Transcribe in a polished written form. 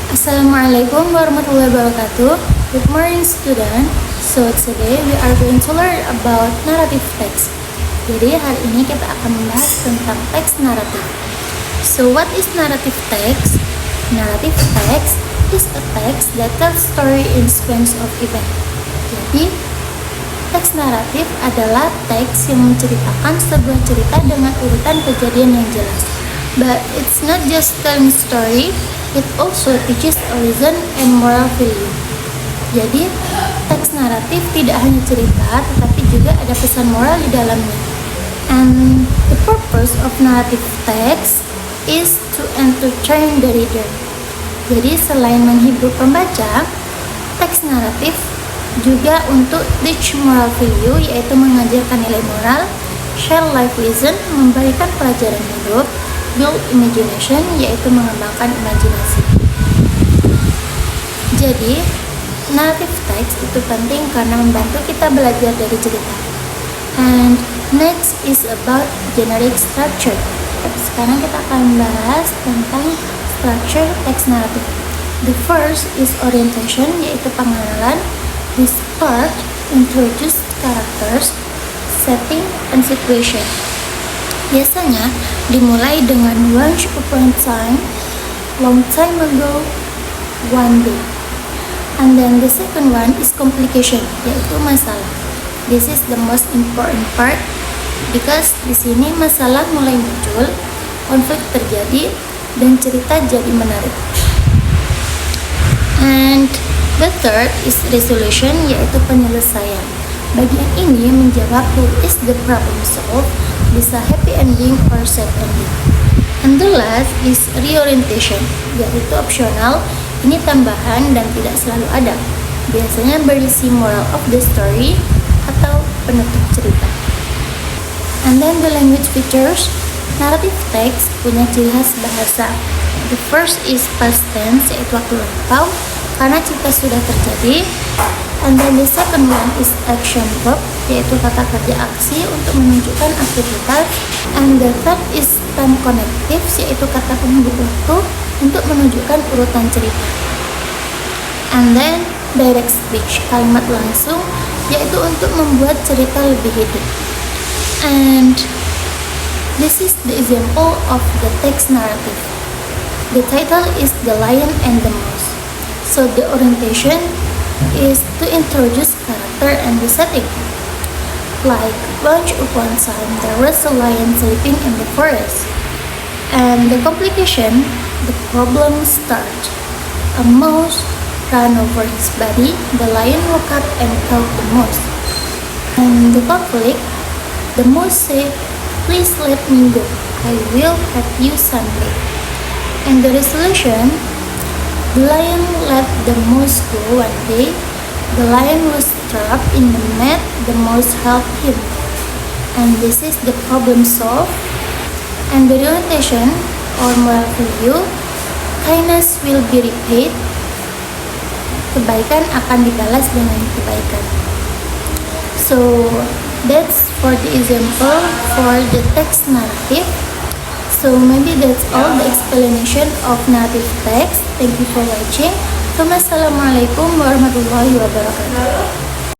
Assalamualaikum warahmatullahi wabarakatuh. Good morning student. So today we are going to learn about narrative text. Jadi hari ini kita akan membahas tentang teks naratif. So what is narrative text? Narrative text is a text that tells story in sequence of event. Jadi teks naratif adalah teks yang menceritakan sebuah cerita dengan urutan kejadian yang jelas. But it's not just telling story. It also teaches a lesson and moral value. Jadi, teks naratif tidak hanya cerita, tetapi juga ada pesan moral di dalamnya. And the purpose of narrative text is to entertain the reader. Jadi, selain menghibur pembaca, teks naratif juga untuk teach moral value, yaitu mengajarkan nilai moral, share life lesson, memberikan pelajaran hidup, build imagination, yaitu mengembangkan imajinasi. Jadi, narrative text itu penting karena membantu kita belajar dari cerita. And next is about generic structure. Sekarang kita akan bahas tentang structure text naratif. The first is orientation, yaitu pengenalan. This part introduce characters, setting, and situation. Biasanya dimulai dengan once upon a time, long time ago, one day. And then the second one is complication, yaitu masalah. This is the most important part because di sini masalah mulai muncul, konflik terjadi, dan cerita jadi menarik. And the third is resolution, yaitu penyelesaian. Bagian ini menjawab who is the problem solved, bisa happy ending or sad ending. And the last is reorientation, yaitu optional, ini tambahan dan tidak selalu ada. Biasanya berisi moral of the story atau penutup cerita. And then the language features, narrative text punya ciri khas bahasa. The first is past tense, yaitu waktu lampau, karena cerita sudah terjadi. And then the second one is action verb, yaitu kata kerja aksi untuk menunjukkan aktivitas. And the third is time connectives, yaitu kata penghubung waktu untuk menunjukkan urutan cerita. And then direct speech, kalimat langsung, yaitu untuk membuat cerita lebih hidup. And this is the example of the text narrative. The title is The Lion and the Mouse. So the orientation is to introduce character and the setting. Like, once upon a time, there was a lion sleeping in the forest. And the complication, the problem start. A mouse ran over his body. The lion woke up and killed the mouse. And the conflict, the mouse said, "Please let me go. I will have you someday." And the resolution, the lion let the mouse go one day. The lion was trapped in the net. The mouse helped him. And this is the problem solved. And the orientation or moral value, kindness will be repaid. Kebaikan akan dibalas dengan kebaikan. So that's for the example for the text narrative. So maybe that's all the explanation of narrative text. Thank you for watching. Wassalamualaikum warahmatullahi wabarakatuh.